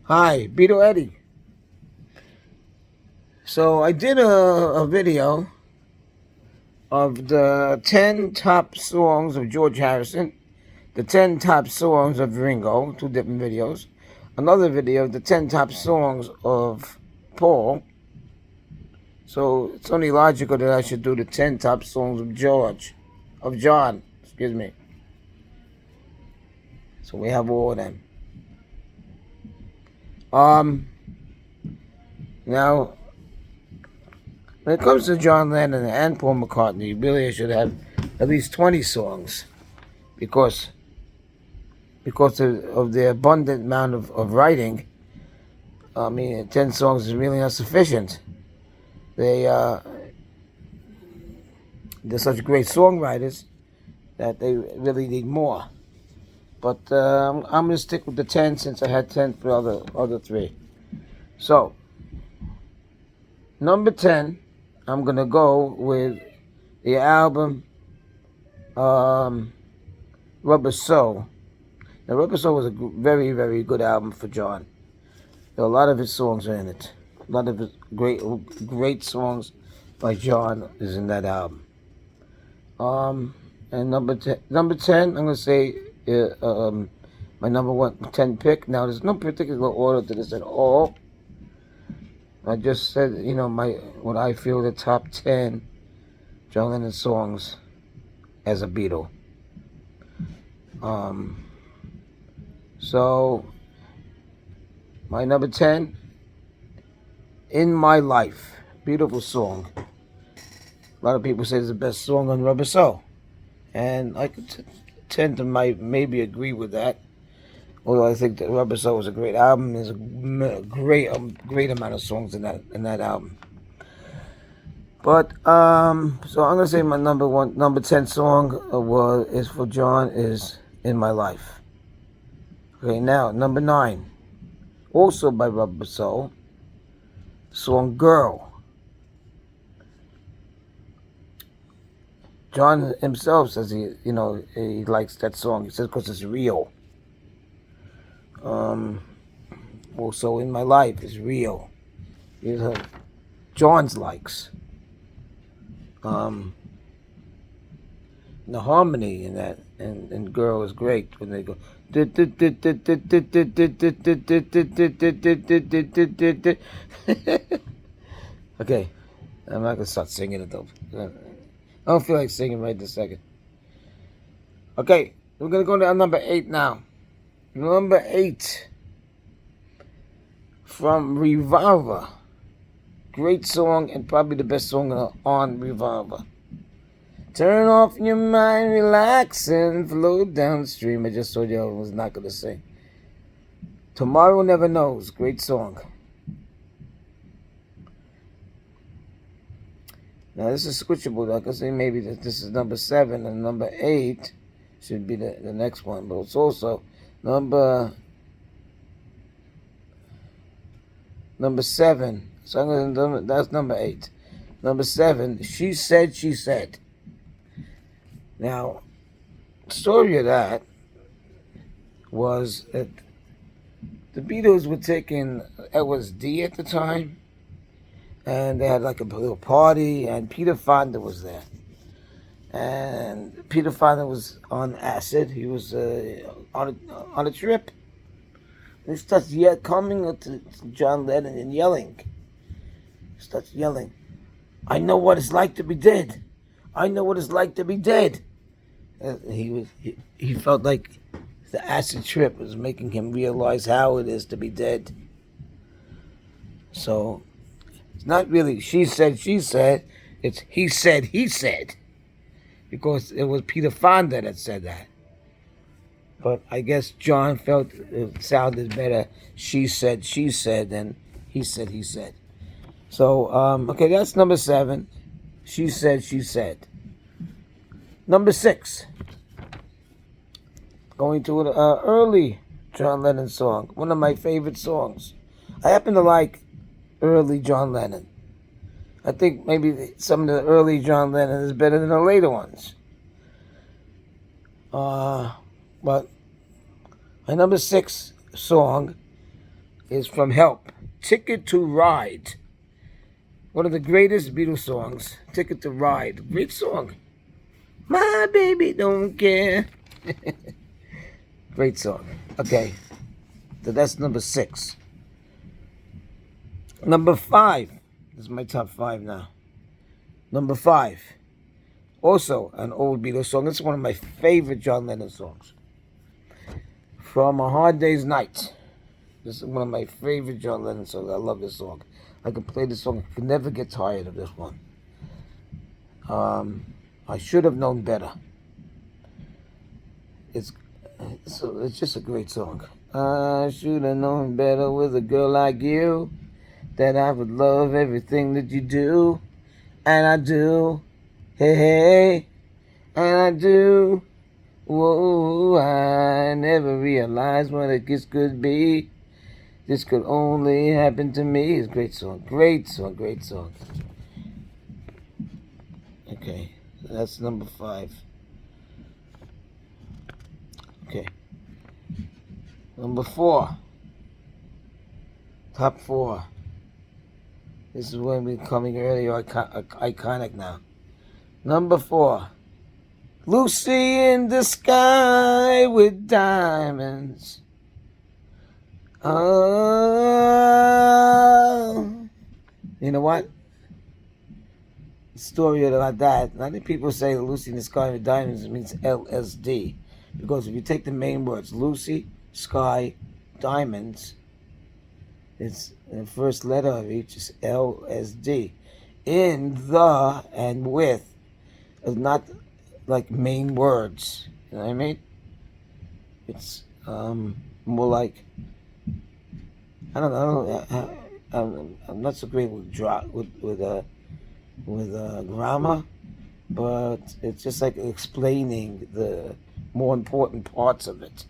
Hi, Beatle Eddie. So I did a video of the 10 top songs of George Harrison, the 10 top songs of Ringo, two different videos. Another video of the 10 top songs of Paul. So it's only logical that I should do the 10 top songs of John, excuse me. So we have all of them. Now, when it comes to John Lennon and Paul McCartney, really I should have at least 20 songs because of the abundant amount of writing. I mean, 10 songs is really not sufficient. They're such great songwriters that they really need more. But I'm going to stick with the 10 since I had 10 for the other three. So, number 10, I'm going to go with the album Rubber Soul. Now, Rubber Soul was a very, very good album for John. There are a lot of his songs are in it. A lot of his great songs by John is in that album. And number 10, I'm going to say my number 10 pick. Now, there's no particular order to this at all. I just said, what I feel the top 10 John Lennon songs as a Beatle. So, my number 10, In My Life. Beautiful song. A lot of people say it's the best song on Rubber Soul. And I could tend to maybe agree with that. Although I think that Rubber Soul was a great album. There's a great amount of songs in that album. But so I'm gonna say my number 10 song is for John is In My Life. Okay, now number 9, also by Rubber Soul, song Girl. John himself says he likes that song. He says because it's real. Also In My Life is real. John's likes. The harmony in that and Girl is great when they go. Okay, I'm not gonna start singing it though. I don't feel like singing right this second. Okay, we're gonna go to number 8 now. Number 8 from Revolver. Great song and probably the best song on Revolver. Turn off your mind, relax and float downstream. I just told you I was not gonna sing. Tomorrow Never Knows. Great song. Now this is switchable. I can say maybe this is number 7 and number 8 should be the next one, but it's also number 7. So that's number 8. Number 7, She Said, She Said. Now, the story of that was that the Beatles were taking LSD at the time, and they had like a little party, and Peter Fonda was there. And Peter Fonda was on acid. He was on a trip. And he starts coming up to John Lennon and yelling. He starts yelling, "I know what it's like to be dead. I know what it's like to be dead." And he felt like the acid trip was making him realize how it is to be dead. So it's not really she said, it's he said. Because it was Peter Fonda that said that. But I guess John felt it sounded better, she said, than he said. So, okay, that's number 7. She said. Number 6. Going to an early John Lennon song. One of my favorite songs. I happen to like early John Lennon. I think maybe some of the early John Lennon is better than the later ones. But my number 6 song is from Help. Ticket to Ride. One of the greatest Beatles songs. Ticket to Ride. Great song. My baby don't care. Great song. Okay. So that's number 6. Number 5. This is my top 5 now. Number 5. Also an old Beatles song. It's one of my favorite John Lennon songs. From A Hard Day's Night. This is one of my favorite John Lennon songs. I love this song. I could play this song. I could never get tired of this one. I should have known better. It's just a great song. I should have known better with a girl like you, that I would love everything that you do, and I do. Hey, hey, and I do. Whoa, I never realized what a kiss could be. This could only happen to me. It's a great song. Great song. Great song. Okay. That's number 5. Okay. Number 4. Top 4. This is when we're becoming really iconic now. Number 4. Lucy in the sky with diamonds. Oh. You know what? Story about that. A lot of people say Lucy in the Sky with Diamonds means LSD. Because if you take the main words, Lucy, Sky, Diamonds, it's the first letter of each is LSD. In, the, and with is not like main words. You know what I mean? It's more like, I don't know. I'm not so great with grammar, but it's just like explaining the more important parts of it.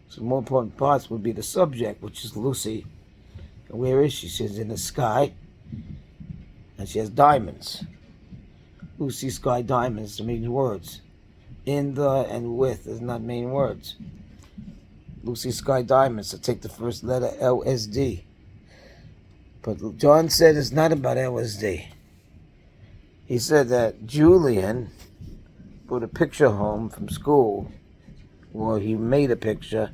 So more important parts would be the subject, which is Lucy. And where is she? She's in the sky, and she has diamonds. Lucy, sky, diamonds, the main words. In, the, and with is not main words. Lucy, sky, diamonds, so take the first letter, LSD. But John said it's not about LSD. He said that Julian brought a picture home from school, or he made a picture,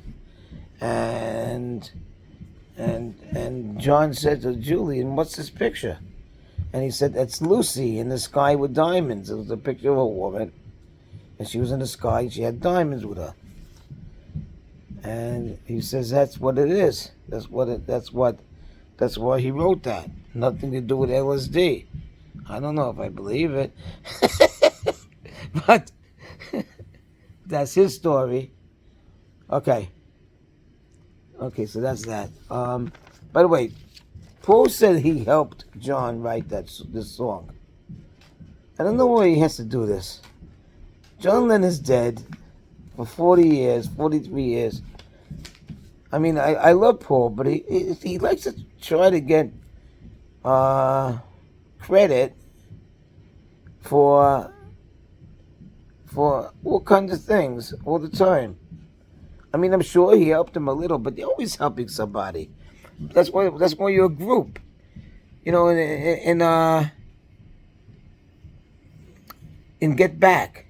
and John said to Julian, "What's this picture?" And he said, "That's Lucy in the sky with diamonds." It was a picture of a woman, and she was in the sky, and she had diamonds with her. And he says that's what it is. That's why he wrote that. Nothing to do with LSD. I don't know if I believe it. But that's his story. Okay, so that's that. By the way, Paul said he helped John write this song. I don't know why he has to do this. John Lennon's dead for 40 years, 43 years. I mean, I love Paul, but he likes to try to get credit for all kinds of things all the time. I mean, I'm sure he helped him a little, but they're always helping somebody. That's why you're a group. You know, in Get Back,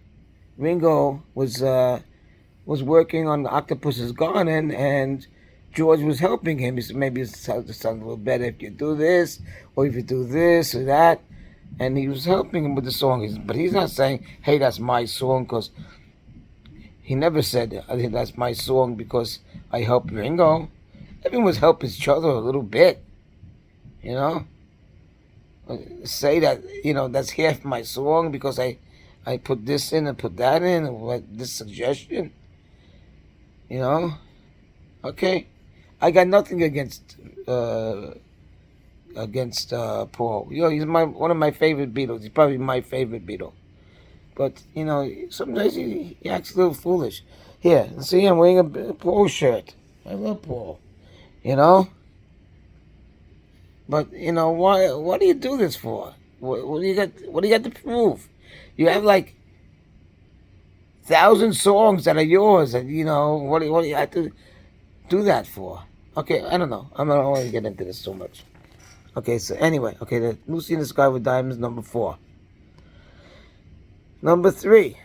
Ringo was working on Octopus's Garden, and George was helping him. He said, maybe it sounds a little better if you do this, or if you do this or that. And he was helping him with the song. But he's not saying, hey, that's my song, because he never said, I think that's my song because I helped Ringo. Everyone was helping each other a little bit, you know. Say that, that's half my song because I put this in and put that in, or this suggestion, Okay, I got nothing against Paul. He's one of my favorite Beatles. He's probably my favorite Beatle. But sometimes he acts a little foolish. Here, see, I'm wearing a Paul shirt. I love Paul. But why? What do you do this for? What do you got? What do you got to prove? You have like 1,000 songs that are yours, and what do you have to do that for? Okay, I don't know. I'm not going to get into this so much. Okay, so anyway, okay, the Lucy in the Sky with Diamonds, number 4. Number 3,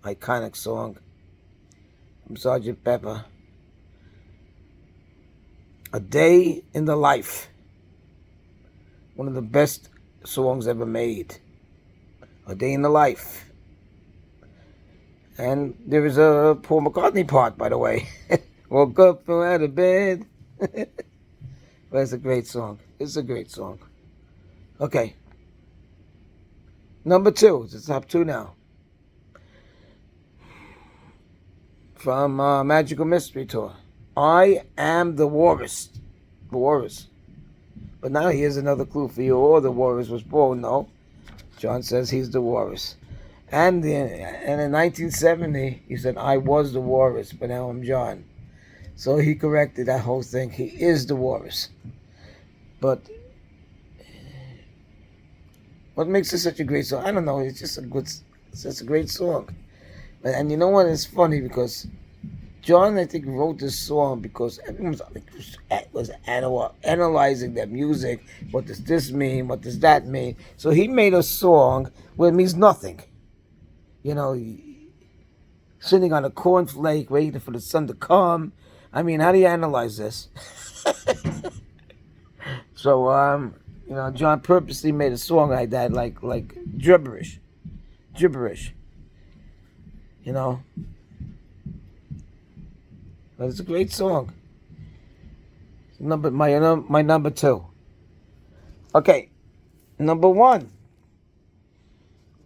iconic song from Sgt. Pepper, A Day in the Life. One of the best songs ever made. A Day in the Life. And there is a Paul McCartney part, by the way. Woke up from out of bed. But it's a great song. It's a great song. Okay. Number 2. It's the top 2 now. From Magical Mystery Tour. I Am the Walrus. The Walrus. But now here's another clue for you. Oh, the Walrus was born. No. John says he's the Walrus. And in 1970, he said, I was the Walrus, but now I'm John. So he corrected that whole thing. He is the Walrus. But what makes it such a great song? I don't know. It's just a great song. And you know what? It's funny because John, I think, wrote this song because everyone was analyzing their music. What does this mean? What does that mean? So he made a song where it means nothing. You know, sitting on a cornflake, waiting for the sun to come. I mean, how do you analyze this? So, you know, John purposely made a song like that, like gibberish. You know, but it's a great song. My number 2. Okay, number 1.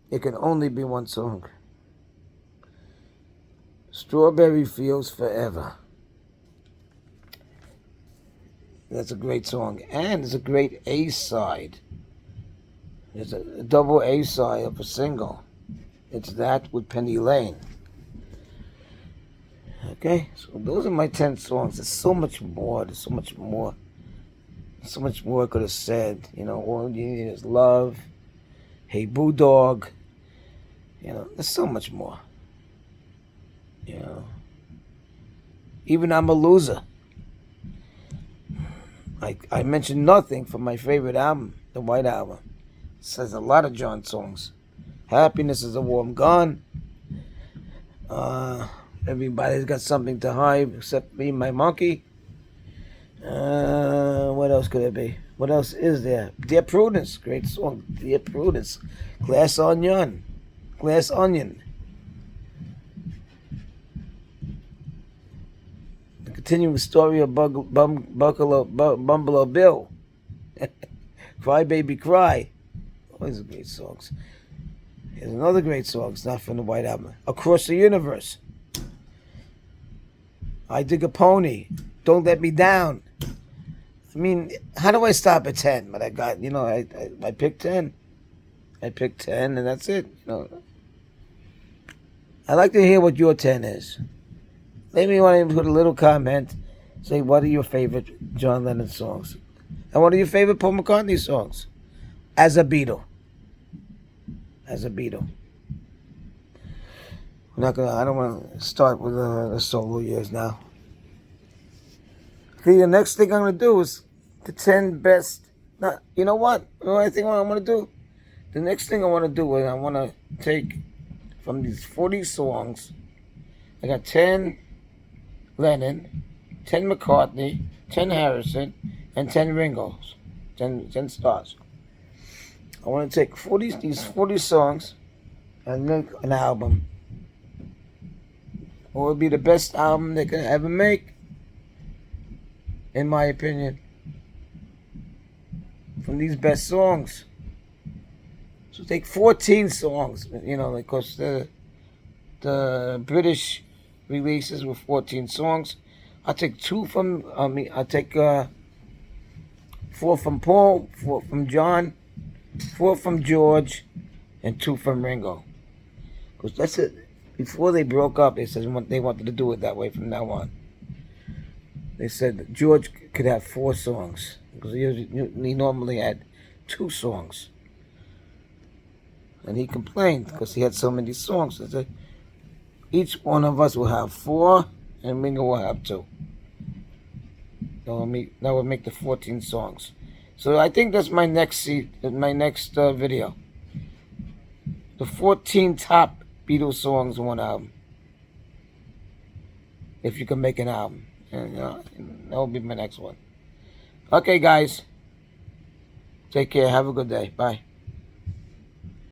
It can only be one song. Strawberry Fields Forever. That's a great song. And it's a great A-side. There's a double A-side of a single. It's that with Penny Lane. Okay, so those are my 10 songs. There's so much more. There's so much more. So much more I could have said. You know, All You Need Is Love. Hey Boo Dog. You know, there's so much more. You know, even I'm a Loser. I mentioned nothing from my favorite album, the White Album. It says a lot of John songs. Happiness Is a Warm Gun. Everybody's got something to hide except me, my monkey. What else could it be? What else is there? Dear Prudence, great song. Dear Prudence. Glass Onion. The continuing story of Bumble Bill. Cry Baby Cry. Always great songs. Here's another great song. It's not from the White Album. Across the Universe. I Dig a Pony. Don't Let Me Down. I mean, how do I stop at 10? But I got, you know, I picked 10. I picked 10 and that's it. You know, I'd like to hear what your 10 is. Maybe you want to put a little comment. Say, what are your favorite John Lennon songs? And what are your favorite Paul McCartney songs? As a Beatle. I don't want to start with the solo years now. Okay, the next thing I'm going to do is the 10 best. You know what? I think what I'm going to do? The next thing I want to do is I want to take from these 40 songs. I got 10 Lennon, 10 McCartney, 10 Harrison, and 10 Ringo's. 10 stars. I want to take these 40 songs and make an album. What would be the best album they can ever make, in my opinion, from these best songs. So take 14 songs, you know, because the British releases were 14 songs. I'll take 2 from, I'll take 4 from Paul, 4 from John, 4 from George, and 2 from Ringo. Because that's it. Before they broke up, they said they wanted to do it that way from now on. They said George could have 4 songs because he normally had 2 songs. And he complained because he had so many songs. They said each one of us will have 4 and Ringo will have 2. That will make the 14 songs. So I think that's my next video. The 14 top Beatles songs on one album. If you can make an album, and that will be my next one. Okay, guys. Take care. Have a good day. Bye.